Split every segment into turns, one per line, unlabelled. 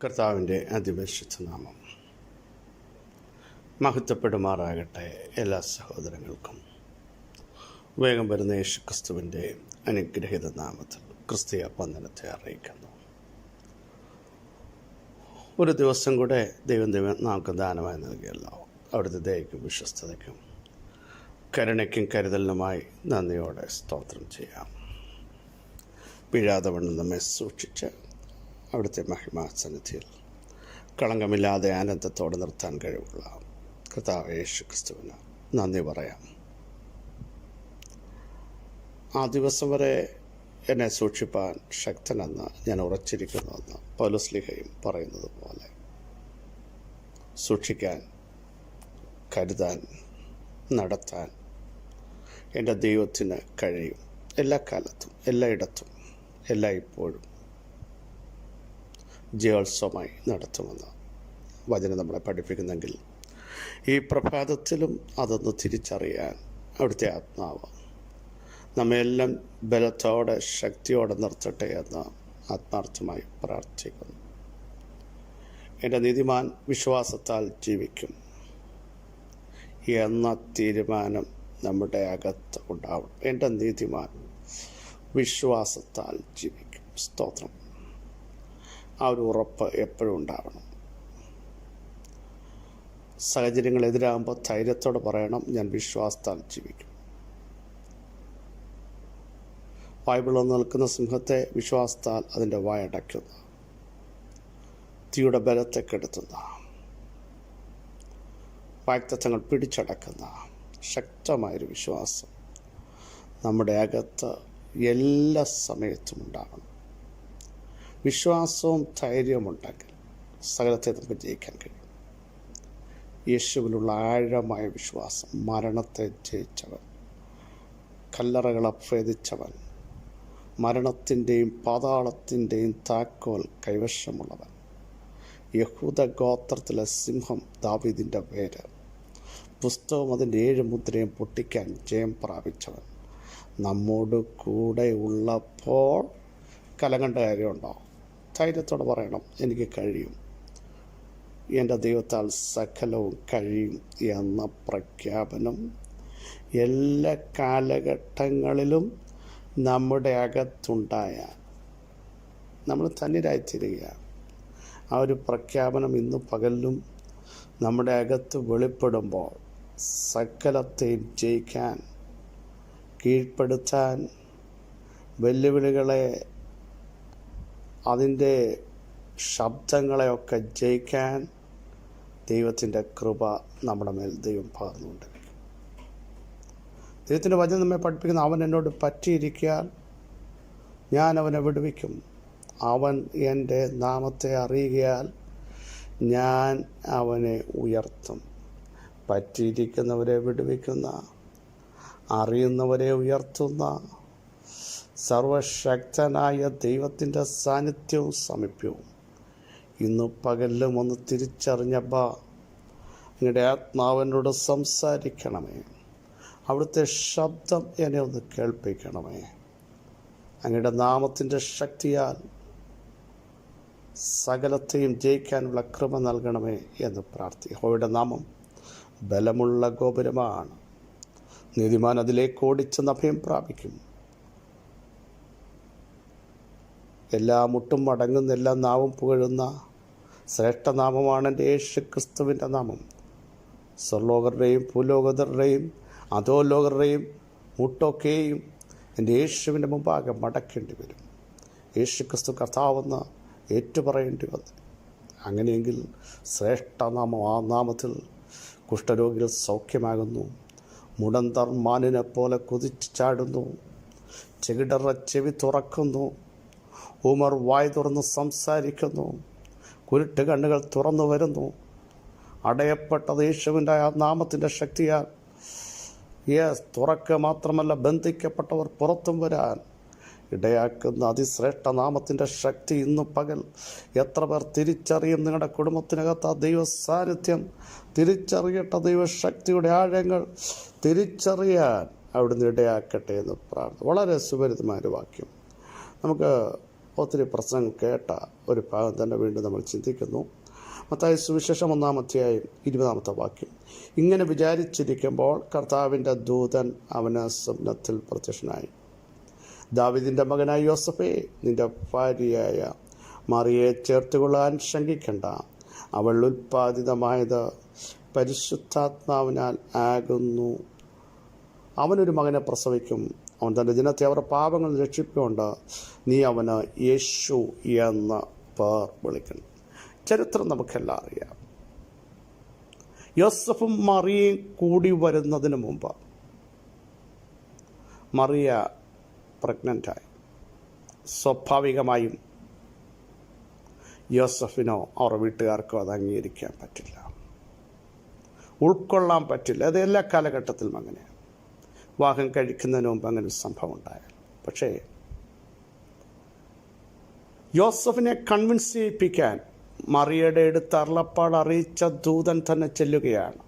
കർത്താവിൻ്റെ അതിപരിശുദ്ധ നാമം മഹത്വപ്പെടുമാറാകട്ടെ. എല്ലാ സഹോദരങ്ങൾക്കും വേഗം വരുന്ന യേശുക്രിസ്തുവിൻ്റെ അനുഗ്രഹീത നാമത്തിൽ ക്രിസ്തീയ വന്ദനത്തെ അറിയിക്കുന്നു. ഒരു ദിവസം കൂടെ ദൈവം നമുക്ക് ദാനമായി നൽകിയല്ലോ. അവിടുത്തെ ദയയ്ക്കും വിശ്വസ്തതയ്ക്കും കരുണയ്ക്കും കരുതലിനുമായി നന്ദിയോടെ സ്തോത്രം ചെയ്യാം. വീഴാതെ വണ്ണം നമ്മെ സൂക്ഷിച്ച് അവിടുത്തെ മഹിമാസന്നിധിയിൽ കളങ്കമില്ലാതെ ആനന്ദത്തോടെ നിർത്താൻ കഴിവുള്ള കർത്താവ് യേശുക്രിസ്തുവിന് നന്ദി പറയാം. ആ ദിവസം വരെ എന്നെ സൂക്ഷിപ്പാൻ ശക്തനെന്ന് ഞാൻ ഉറച്ചിരിക്കുന്നുവെന്ന് പൗലോസ്ലീഹയും പറയുന്നത് പോലെ സൂക്ഷിക്കാൻ, കരുതാൻ, നടത്താൻ എൻ്റെ ദൈവത്തിന് കഴിയും. എല്ലാ കാലത്തും, എല്ലായിടത്തും, എല്ലായ്പ്പോഴും ജയോത്സവമായി നടത്തുമെന്ന് വചനം നമ്മളെ പഠിപ്പിക്കുന്നെങ്കിൽ ഈ പ്രഭാതത്തിലും അതൊന്ന് തിരിച്ചറിയാൻ അവിടുത്തെ ആത്മാവ് നമ്മയെല്ലാം ബലത്തോടെ ശക്തിയോടെ നിർത്തട്ടെ എന്ന് ആത്മാർത്ഥമായി പ്രാർത്ഥിക്കുന്നു. എൻ്റെ നീതിമാൻ വിശ്വാസത്താൽ ജീവിക്കും എന്ന തീരുമാനം നമ്മുടെ അകത്ത് ഉണ്ടാവണം. എൻ്റെ നീതിമാൻ വിശ്വാസത്താൽ ജീവിക്കും. സ്തോത്രം. ആ ഒരു ഉറപ്പ് എപ്പോഴും ഉണ്ടാവണം. സാഹചര്യങ്ങൾ എതിരാകുമ്പോൾ ധൈര്യത്തോടെ പറയണം, ഞാൻ വിശ്വാസത്താൽ ജീവിക്കും. ബൈബിളിൽ നിൽക്കുന്ന സിംഹത്തെ വിശ്വാസത്താൽ അതിൻ്റെ വായടയ്ക്കുന്ന, തീയുടെ ബലത്തെ കെടുത്തുന്ന, വാഗ്ദത്തങ്ങൾ പിടിച്ചടക്കുന്ന ശക്തമായൊരു വിശ്വാസം നമ്മുടെ അകത്ത് എല്ലാ സമയത്തും ഉണ്ടാകണം. വിശ്വാസവും ധൈര്യമുണ്ടെങ്കിൽ സകലത്തെ നമുക്ക് ജയിക്കാൻ കഴിയും. യേശുവിലുള്ള ആഴമായ വിശ്വാസം, മരണത്തെ ജയിച്ചവൻ, കല്ലറകളെ ഭേദിച്ചവൻ, മരണത്തിൻ്റെയും പാതാളത്തിൻ്റെയും താക്കോൽ കൈവശമുള്ളവൻ, യഹൂദ ഗോത്രത്തിലെ സിംഹം, ദാവീദിൻ്റെ പേര്, പുസ്തകം അതിൻ്റെ 7 മുദ്രയും പൊട്ടിക്കാൻ ജയം പ്രാപിച്ചവൻ നമ്മോട് കൂടെ ഉള്ളപ്പോൾ കലങ്ങേണ്ട കാര്യമുണ്ടോ? ധൈര്യത്തോടെ പറയണം, എനിക്ക് കഴിയും, എൻ്റെ ദൈവത്താൽ സകലവും കഴിയും എന്ന പ്രഖ്യാപനം എല്ലാ കാലഘട്ടങ്ങളിലും നമ്മുടെ അകത്തുണ്ടായ നമ്മൾ തന്നിരായിത്തീരുകയാണ്. ആ ഒരു പ്രഖ്യാപനം ഇന്ന് പകലിലും നമ്മുടെ അകത്ത് വെളിപ്പെടുമ്പോൾ സകലത്തെയും ജയിക്കാൻ, കീഴ്പ്പെടുത്താൻ, വെല്ലുവിളികളെ, അതിൻ്റെ ശബ്ദങ്ങളെയൊക്കെ ജയിക്കാൻ ദൈവത്തിൻ്റെ കൃപ നമ്മുടെ മേൽ ദൈവം പകർന്നുകൊണ്ടിരിക്കും. ദൈവത്തിൻ്റെ വചനം നമ്മെ പഠിപ്പിക്കുന്ന, അവൻ എന്നോട് പറ്റിയിരിക്കാൻ ഞാൻ അവനെ വിടുവിക്കും, അവൻ എൻ്റെ നാമത്തെ അറിയുകയാൽ ഞാൻ അവനെ ഉയർത്തും. പറ്റിയിരിക്കുന്നവരെ വിടുവിക്കുന്ന, അറിയുന്നവരെ ഉയർത്തുന്ന സർവശക്തനായ ദൈവത്തിൻ്റെ സാന്നിധ്യവും സമീപ്യവും ഇന്ന് പകലിലും ഒന്ന് തിരിച്ചറിഞ്ഞപ്പോൾ നിങ്ങളുടെ ആത്മാവിനോട് സംസാരിക്കണമേ. അവിടുത്തെ ശബ്ദം എന്നെ ഒന്ന് കേൾപ്പിക്കണമേ. അങ്ങയുടെ നാമത്തിൻ്റെ ശക്തിയാൽ സകലത്തെയും ജയിക്കാനുള്ള കൃപ നൽകണമേ എന്ന് പ്രാർത്ഥിക്കും. യഹോവയുടെ നാമം ബലമുള്ള ഗോപുരമാണ്, നീതിമാൻ അതിലേക്ക് ഓടിച്ചെന്ന് അഭയം പ്രാപിക്കും. എല്ലാ മുട്ടും മടങ്ങുന്ന, എല്ലാ നാവും പുകഴുന്ന ശ്രേഷ്ഠനാമമാണ് എൻ്റെ യേശുക്രിസ്തുവിൻ്റെ നാമം. സ്വർലോകരുടെയും ഭൂലോകരുടെയും അധോലോകരുടെയും മുട്ടൊക്കെയും എൻ്റെ യേശുവിൻ്റെ മുമ്പാകെ മടക്കേണ്ടി വരും. യേശുക്രിസ്തു കർത്താവെന്ന് ഏറ്റുപറയേണ്ടി വന്നു. അങ്ങനെയെങ്കിൽ ശ്രേഷ്ഠനാമം, ആ നാമത്തിൽ കുഷ്ഠരോഗികൾ സൗഖ്യമാകുന്നു, മുടന്തർ മാനിനെ പോലെ കുതിച്ചു ചാടുന്നു, ചെകിടറ ചെവി തുറക്കുന്നു, ഊമർ വായ് തുറന്ന് സംസാരിക്കുന്നു, കുരുട്ട് കണ്ണുകൾ തുറന്നു വരുന്നു. അടയപ്പെട്ടത് യേശുവിൻ്റെ ആ നാമത്തിൻ്റെ ശക്തിയാൽ തുറക്കുക മാത്രമല്ല, ബന്ധിക്കപ്പെട്ടവർ പുറത്തും വരാൻ ഇടയാക്കുന്ന അതിശ്രേഷ്ഠ നാമത്തിൻ്റെ ശക്തി ഇന്ന് പകൽ എത്ര പേർ തിരിച്ചറിയും? നിങ്ങളുടെ കുടുംബത്തിനകത്ത് ആ ദൈവ സാന്നിധ്യം തിരിച്ചറിയട്ടെ. ദൈവശക്തിയുടെ ആഴങ്ങൾ തിരിച്ചറിയാൻ അവിടുന്ന് ഇടയാക്കട്ടെ എന്ന് പ്രാർത്ഥന. വളരെ സുപരിതമായൊരു വാക്യം. നമുക്ക് ഒത്തിരി പ്രസംഗം കേട്ട ഒരു ഭാഗം തന്നെ വീണ്ടും നമ്മൾ ചിന്തിക്കുന്നു. മത്തായി സുവിശേഷം 1-ാം അധ്യായം 20-ാമത്തെ വാക്യം. ഇങ്ങനെ വിചാരിച്ചിരിക്കുമ്പോൾ കർത്താവിൻ്റെ ദൂതൻ അവന് സ്വപ്നത്തിൽ പ്രത്യക്ഷനായി. ദാവീദിൻ്റെ മകനായ യോസഫേ, നിന്റെ ഭാര്യയായ മറിയയെ ചേർത്തുകൊള്ളാൻ ശങ്കിക്കണ്ട. അവൾ ഉൽപ്പാദിതമായത് പരിശുദ്ധാത്മാവിനാൽ ആകുന്നു. അവനൊരു മകനെ പ്രസവിക്കും. അവൻ തൻ്റെ ജനത്തെ അവരുടെ പാപങ്ങൾ രക്ഷിച്ചുകൊണ്ട് നീ അവന് യേശു എന്ന പേർ വിളിക്കണം. ചരിത്രം നമുക്കെല്ലാം അറിയാം. യോസഫും മറിയയും കൂടി വരുന്നതിന് മുമ്പ് മറിയ പ്രഗ്നൻ്റായി. സ്വാഭാവികമായും യോസഫിനോ അവരുടെ വീട്ടുകാർക്കോ അത് അംഗീകരിക്കാൻ പറ്റില്ല, ഉൾക്കൊള്ളാൻ പറ്റില്ല. അത് എല്ലാ കാലഘട്ടത്തിലും അങ്ങനെയാണ്. വിവാഹം കഴിക്കുന്നതിന് മുമ്പ് അങ്ങനെ ഒരു സംഭവം ഉണ്ടായാൽ. പക്ഷേ യോസഫിനെ കൺവിൻസ് ചെയ്യിപ്പിക്കാൻ മറിയയുടെ അടുത്ത് അരുളപ്പാട് അറിയിച്ച ദൂതൻ തന്നെ ചെല്ലുകയാണ്.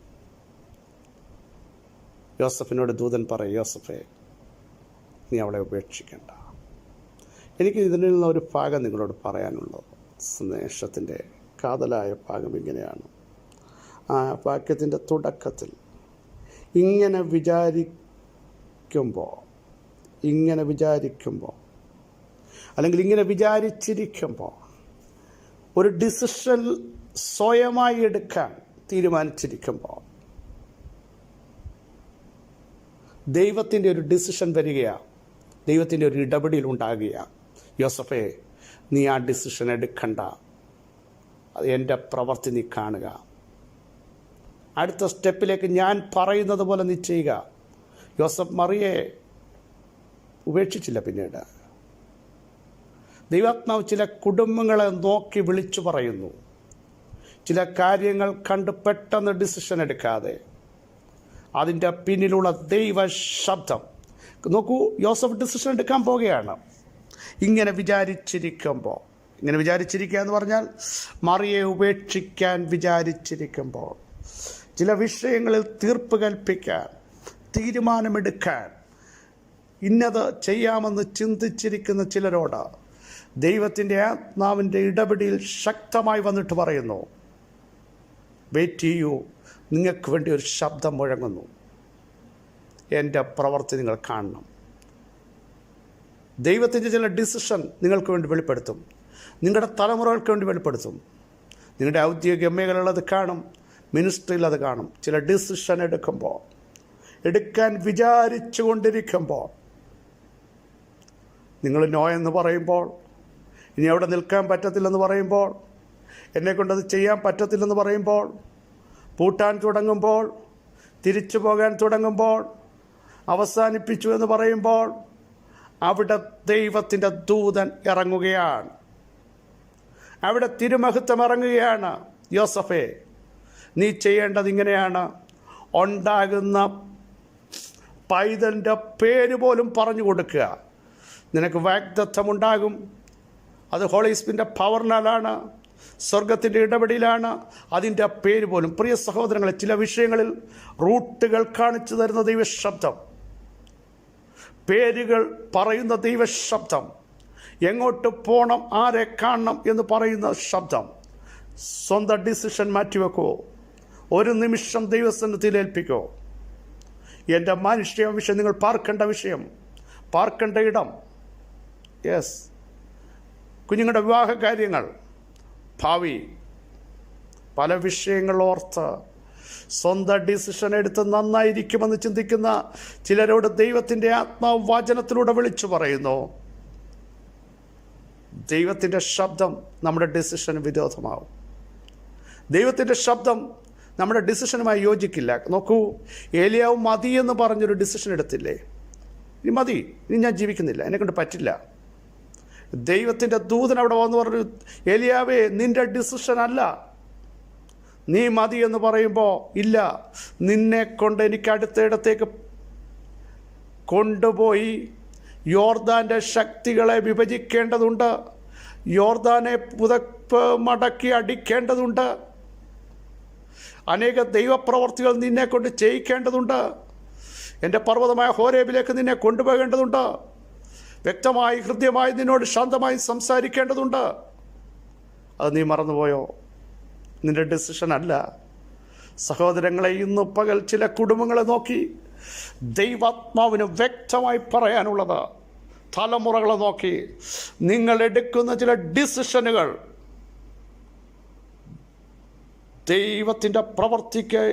യോസഫിനോട് ദൂതൻ പറയും, യോസഫേ, നീ അവളെ ഉപേക്ഷിക്കണ്ട. എനിക്ക് ഇതിൽ നിന്ന് ഒരു ഭാഗം നിങ്ങളോട് പറയാനുള്ളത്. സന്ദേശത്തിൻ്റെ കാതലായ ഭാഗം ഇങ്ങനെയാണ്. ആ വാക്യത്തിൻ്റെ തുടക്കത്തിൽ ഇങ്ങനെ വിചാരിക്കുമ്പോൾ അല്ലെങ്കിൽ ഇങ്ങനെ വിചാരിച്ചിരിക്കുമ്പോൾ ഒരു ഡിസിഷൻ സ്വയമായി എടുക്കാൻ തീരുമാനിച്ചിരിക്കുമ്പോൾ ദൈവത്തിൻ്റെ ഒരു ഡിസിഷൻ വരികയാണ്, ദൈവത്തിൻ്റെ ഒരു ഇടപെടൽ ഉണ്ടാകുകയാണ്. യോസഫേ, നീ ആ ഡിസിഷൻ എടുക്കണ്ട, എൻ്റെ പ്രവൃത്തി നീ കാണുക. അടുത്ത സ്റ്റെപ്പിലേക്ക് ഞാൻ പറയുന്നത് പോലെ നീ ചെയ്യുക. യോസഫ് മറിയെ ഉപേക്ഷിച്ചില്ല. പിന്നീട് ദൈവാത്മാവ് ചില കുടുംബങ്ങളെ നോക്കി വിളിച്ചു പറയുന്നു. ചില കാര്യങ്ങൾ കണ്ട് പെട്ടെന്ന് ഡിസിഷൻ എടുക്കാതെ അതിൻ്റെ പിന്നിലുള്ള ദൈവ ശബ്ദം നോക്കൂ. യോസഫ് ഡിസിഷൻ എടുക്കാൻ പോവുകയാണ്. ഇങ്ങനെ വിചാരിച്ചിരിക്കുമ്പോൾ, ഇങ്ങനെ വിചാരിച്ചിരിക്കുക എന്ന് പറഞ്ഞാൽ മറിയെ ഉപേക്ഷിക്കാൻ വിചാരിച്ചിരിക്കുമ്പോൾ, ചില വിഷയങ്ങളിൽ തീർപ്പ് കൽപ്പിക്കാൻ, തീരുമാനമെടുക്കാൻ, ഇന്നത് ചെയ്യാമെന്ന് ചിന്തിച്ചിരിക്കുന്ന ചിലരോട് ദൈവത്തിൻ്റെ ആത്മാവിൻ്റെ ഇടപെടൽ ശക്തമായി വന്നിട്ട് പറയുന്നു, വെയിറ്റ് ചെയ്യൂ, നിങ്ങൾക്ക് വേണ്ടി ഒരു ശബ്ദം മുഴങ്ങുന്നു, എൻ്റെ പ്രവൃത്തി നിങ്ങൾ കാണണം. ദൈവത്തിൻ്റെ ചില ഡിസിഷൻ നിങ്ങൾക്ക് വേണ്ടി വെളിപ്പെടുത്തും, നിങ്ങളുടെ തലമുറകൾക്ക് വേണ്ടി വെളിപ്പെടുത്തും. നിങ്ങളുടെ ഔദ്യോഗിക മേഖലകളത് കാണും, മിനിസ്ട്രിയിൽ അത് കാണും. ചില ഡിസിഷൻ എടുക്കാൻ വിചാരിച്ചു കൊണ്ടിരിക്കുമ്പോൾ, നിങ്ങൾ നോ എന്ന് പറയുമ്പോൾ, ഇനി അവിടെ നിൽക്കാൻ പറ്റത്തില്ലെന്ന് പറയുമ്പോൾ, എന്നെക്കൊണ്ടത് ചെയ്യാൻ പറ്റത്തില്ലെന്ന് പറയുമ്പോൾ, പൂട്ടാൻ തുടങ്ങുമ്പോൾ, തിരിച്ചു പോകാൻ തുടങ്ങുമ്പോൾ, അവസാനിപ്പിച്ചു എന്ന് പറയുമ്പോൾ, അവിടെ ദൈവത്തിൻ്റെ ദൂതൻ ഇറങ്ങുകയാണ്. അവിടെ തിരുമഹത്വം ഇറങ്ങുകയാണ്. യോസഫേ, നീ ചെയ്യേണ്ടത് ഇങ്ങനെയാണ്. ഉണ്ടാകുന്ന പൈതലിൻ്റെ പേര് പോലും പറഞ്ഞു കൊടുക്കുക. നിനക്ക് വാഗ്ദത്തമുണ്ടാകും. അത് ഹോളി സ്പിരിറ്റിൻ്റെ പവറിനാലാണ്, സ്വർഗത്തിൻ്റെ ഇടപെടലാണ്. അതിൻ്റെ പേര് പോലും, പ്രിയ സഹോദരങ്ങളെ, ചില വിഷയങ്ങളിൽ റൂട്ടുകൾ കാണിച്ചു തരുന്ന ദൈവശബ്ദം, പേരുകൾ പറയുന്ന ദൈവശബ്ദം, എങ്ങോട്ട് പോകണം, ആരെ കാണണം എന്ന് പറയുന്ന ശബ്ദം. സ്വന്തം ഡിസിഷൻ മാറ്റിവെക്കുമോ? ഒരു നിമിഷം ദൈവസന്നിധിയിൽ ഏൽപ്പിക്കോ? എൻ്റെ മനുഷ്യ വിഷയം, നിങ്ങൾ പാർക്കേണ്ട വിഷയം, പാർക്കേണ്ട ഇടം, യെസ്, കുഞ്ഞുങ്ങളുടെ വിവാഹ കാര്യങ്ങൾ, ഭാവി, പല വിഷയങ്ങളോർത്ത് സ്വന്തം ഡിസിഷൻ എടുത്ത് നന്നായിരിക്കുമെന്ന് ചിന്തിക്കുന്ന ചിലരോട് ദൈവത്തിൻ്റെ ആത്മാവ് വചനത്തിലൂടെ വിളിച്ചു പറയുന്നു, ദൈവത്തിൻ്റെ ശബ്ദം നമ്മുടെ ഡിസിഷന് വിരോധമാവും. ദൈവത്തിൻ്റെ ശബ്ദം നമ്മുടെ ഡിസിഷനുമായി യോജിക്കില്ല. നോക്കൂ, ഏലിയാവ് മതി എന്ന് പറഞ്ഞൊരു ഡിസിഷൻ എടുത്തില്ലേ? ഇനി മതി, ഇനി ഞാൻ ജീവിക്കുന്നില്ല, എന്നെക്കൊണ്ട് പറ്റില്ല. ദൈവത്തിൻ്റെ ദൂതൻ അവിടെ വന്ന് പറഞ്ഞു, ഏലിയാവേ, നിൻ്റെ ഡിസിഷൻ അല്ല, നീ മതി എന്ന് പറയുമ്പോൾ, ഇല്ല, നിന്നെ കൊണ്ട് എനിക്ക് അടുത്തയിടത്തേക്ക് കൊണ്ടുപോയി യോർദാൻ്റെ ശക്തികളെ വിഭജിക്കേണ്ടതുണ്ട്, യോർദാനെ പുതപ്പ് മടക്കി അടിക്കേണ്ടതുണ്ട്, അനേക ദൈവപ്രവർത്തികൾ നിന്നെ കൊണ്ട് ചെയ്യിക്കേണ്ടതുണ്ട്, എൻ്റെ പർവ്വതമായ ഹോരേബിലേക്ക് നിന്നെ കൊണ്ടുപോകേണ്ടതുണ്ട്, വ്യക്തമായി ഹൃദ്യമായി നിന്നോട് ശാന്തമായി സംസാരിക്കേണ്ടതുണ്ട്. അത് നീ മറന്നുപോയോ? നിന്റെ ഡിസിഷൻ അല്ല. സഹോദരങ്ങളെ, ഇന്ന് പകൽ ചില കുടുംബങ്ങളെ നോക്കി ദൈവാത്മാവിന് വ്യക്തമായി പറയാനുള്ളത്, തലമുറകളെ നോക്കി നിങ്ങൾ എടുക്കുന്ന ചില ഡിസിഷനുകൾ ദൈവത്തിൻ്റെ പ്രവൃത്തിക്ക്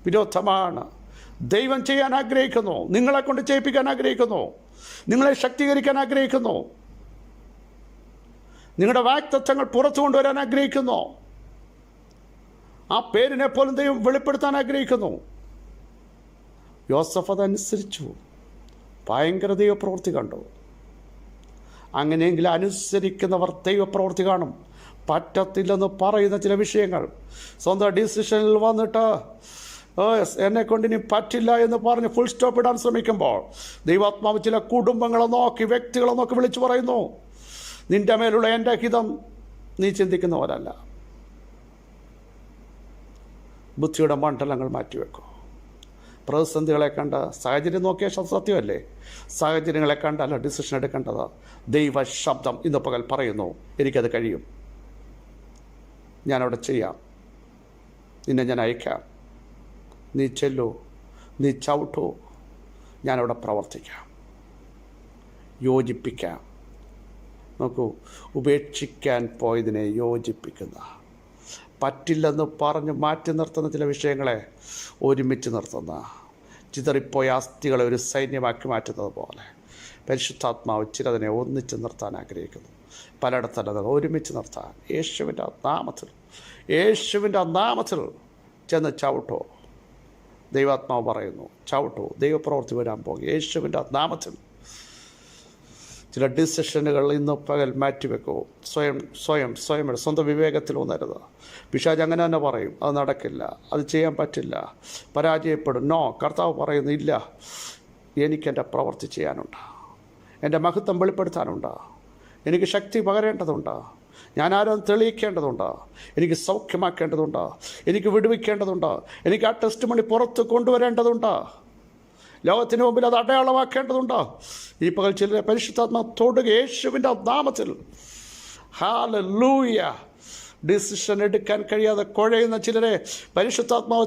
വിരോധമാണ്. ദൈവം ചെയ്യാൻ ആഗ്രഹിക്കുന്നു, നിങ്ങളെ കൊണ്ട് ചെയ്യിപ്പിക്കാൻ ആഗ്രഹിക്കുന്നു, നിങ്ങളെ ശക്തീകരിക്കാൻ ആഗ്രഹിക്കുന്നു, നിങ്ങളുടെ വാക്തത്വങ്ങൾ പുറത്തു കൊണ്ടുവരാൻ ആഗ്രഹിക്കുന്നു, ആ പേരിനെ പോലും ദൈവം വെളിപ്പെടുത്താൻ ആഗ്രഹിക്കുന്നു. യോസഫ് അതനുസരിച്ചു, ഭയങ്കര ദൈവപ്രവൃത്തി കണ്ടു. അങ്ങനെയെങ്കിൽ അനുസരിക്കുന്നവർ ദൈവപ്രവൃത്തി കാണും. പറ്റത്തില്ലെന്ന് പറയുന്ന ചില വിഷയങ്ങൾ സ്വന്തം ഡിസിഷനിൽ വന്നിട്ട് എന്നെ കൊണ്ട് ഇനി പറ്റില്ല എന്ന് പറഞ്ഞ് ഫുൾ സ്റ്റോപ്പ് ഇടാൻ ശ്രമിക്കുമ്പോൾ ദൈവാത്മാവ് ചില കുടുംബങ്ങളെ നോക്കി, വ്യക്തികളെ നോക്കി വിളിച്ചു പറയുന്നു, നിന്റെ മേലുള്ള എൻ്റെ ഹിതം നീ ചിന്തിക്കുന്നവരല്ല. ബുദ്ധിയുടെ മണ്ഡലങ്ങൾ മാറ്റിവെക്കൂ. പ്രതിസന്ധികളെ കണ്ട സാഹചര്യം നോക്കിയ സത്യമല്ലേ? സാഹചര്യങ്ങളെ കണ്ടല്ല ഡിസിഷൻ എടുക്കേണ്ടത്. ദൈവ ശബ്ദം ഇന്ന് പകൽ പറയുന്നു, എനിക്കത് കഴിയും, ഞാനവിടെ ചെയ്യാം, നിന്നെ ഞാൻ അയക്കാം, നീ ചെല്ലൂ, നീ ചവിട്ടൂ, ഞാനവിടെ പ്രവർത്തിക്കാം, യോജിപ്പിക്കാം. നോക്കൂ, ഉപേക്ഷിക്കാൻ പോയതിനെ യോജിപ്പിക്കുന്ന, പറ്റില്ലെന്ന് പറഞ്ഞ് മാറ്റി നിർത്തുന്ന ചില വിഷയങ്ങളെ ഒരുമിച്ച് നിർത്തുന്ന, ചിതറിപ്പോയ അസ്ഥികളെ ഒരു സൈന്യമാക്കി മാറ്റുന്നത് പോലെ പരിശുദ്ധാത്മാവ് ചിലതിനെ ഒന്നിച്ച് നിർത്താൻ ആഗ്രഹിക്കുന്നു. പലയിടത്തല്ലത് ഒരുമിച്ച് നിർത്താൻ യേശുവിൻ്റെ നാമത്തിൽ ചെന്ന് ചവിട്ടോ. ദൈവാത്മാവ് പറയുന്നു, ചവിട്ടോ, ദൈവപ്രവൃത്തി വരാൻ പോകും യേശുവിൻ്റെ നാമത്തിൽ. ചില ഡിസിഷനുകൾ ഇന്ന് പകൽ മാറ്റിവെക്കൂ. സ്വയം സ്വന്തം വിവേകത്തിൽ ഒന്നരുത്. പിശാച് അങ്ങനെ തന്നെ പറയും, അത് നടക്കില്ല, അത് ചെയ്യാൻ പറ്റില്ല, പരാജയപ്പെടും. നോ, കർത്താവ് പറയുന്നു, ഇല്ല, എനിക്കെൻ്റെ പ്രവൃത്തി ചെയ്യാനുണ്ട്, എൻ്റെ മഹത്വം വെളിപ്പെടുത്താനുണ്ട്, എനിക്ക് ശക്തി പകരേണ്ടതുണ്ട്, ഞാൻ ആരും തെളിയിക്കേണ്ടതുണ്ട്, എനിക്ക് സൗഖ്യമാക്കേണ്ടതുണ്ട്, എനിക്ക് വിടുവിക്കേണ്ടതുണ്ട്, എനിക്ക് ആ ടെസ്റ്റ് മണി പുറത്ത് കൊണ്ടുവരേണ്ടതുണ്ട്, ലോകത്തിന് മുമ്പിൽ അത് അടയാളമാക്കേണ്ടതുണ്ട്. ഈ പകൽ ചിലരെ പരിശുദ്ധാത്മാവ് തൊടുക യേശുവിൻ്റെ നാമത്തിൽ. ഹല്ലേലൂയ. ഡിസിഷൻ എടുക്കാൻ കഴിയാതെ കുഴയുന്ന ചിലരെ പരിശുദ്ധാത്മാവ്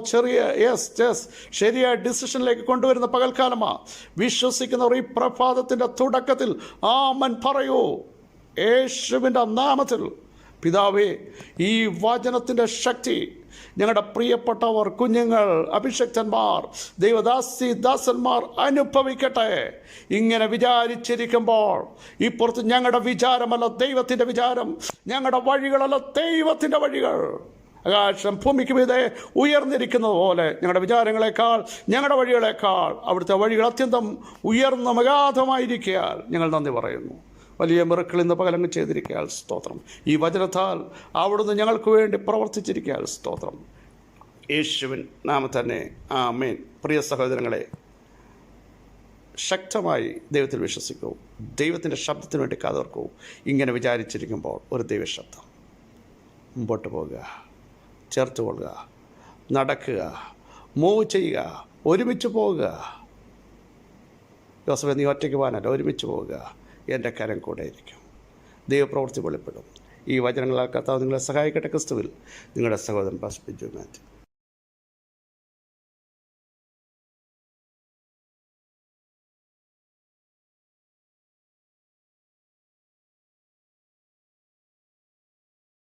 ശരിയായ ഡിസിഷനിലേക്ക് കൊണ്ടുവരുന്ന പകൽക്കാലമാണ്. വിശ്വസിക്കുന്നവർ ഈ പ്രഭാതത്തിൻ്റെ തുടക്കത്തിൽ ആമൻ പറയൂ, യേശുവിൻ്റെ നാമത്തിൽ. പിതാവേ, ഈ വചനത്തിൻ്റെ ശക്തി ഞങ്ങളുടെ പ്രിയപ്പെട്ടവർ, കുഞ്ഞുങ്ങൾ, അഭിഷക്തന്മാർ, ദാസന്മാർ അനുഭവിക്കട്ടെ. ഇങ്ങനെ വിചാരിച്ചിരിക്കുമ്പോൾ ഇപ്പുറത്ത് ഞങ്ങളുടെ വിചാരമല്ല ദൈവത്തിൻ്റെ വിചാരം, ഞങ്ങളുടെ വഴികളല്ല ദൈവത്തിൻ്റെ വഴികൾ. ആകാശം ഭൂമിക്ക് മീതെ ഉയർന്നിരിക്കുന്നത് പോലെ ഞങ്ങളുടെ വിചാരങ്ങളെക്കാൾ, ഞങ്ങളുടെ വഴികളെക്കാൾ അവിടുത്തെ വഴികൾ അത്യന്തം ഉയർന്ന അഗാധമായിരിക്കയാൽ ഞങ്ങൾ നന്ദി പറയുന്നു. വലിയ മിറക്കിൾ ഇന്ന് പകലങ്ങ് ചെയ്തിരിക്കയാൽ സ്തോത്രം. ഈ വചനത്താൽ അവിടുന്ന് ഞങ്ങൾക്ക് വേണ്ടി പ്രവർത്തിച്ചിരിക്കയാൽ സ്തോത്രം. യേശുവിൻ നാമത്തിൽ തന്നെ ആമേൻ. പ്രിയ സഹോദരങ്ങളെ, ശക്തമായി ദൈവത്തിൽ വിശ്വസിക്കൂ. ദൈവത്തിൻ്റെ ശബ്ദത്തിന് വേണ്ടി കാതോർക്കൂ. ഇങ്ങനെ വിചാരിച്ചിരിക്കുമ്പോൾ ഒരു ദൈവശബ്ദം. മുമ്പോട്ട് പോകുക, ചേർത്ത് കൊള്ളുക, നടക്കുക, മൂവ് ചെയ്യുക, ഒരുമിച്ച് പോവുക. യോസഫേ, നീ ഒറ്റയ്ക്ക് പോകാനല്ല, ഒരുമിച്ച് പോവുക. എൻ്റെ കരം കൂടെ ഇരിക്കും. ദൈവപ്രവൃത്തി വെളിപ്പെടും. ഈ വചനങ്ങളാൽ കർത്താവ് നിങ്ങളെ സഹായിക്കട്ടെ. ക്രിസ്തുവിൽ നിങ്ങളുടെ സഹോദരൻ പാസ്റ്റർ ബിജു മാത്യു.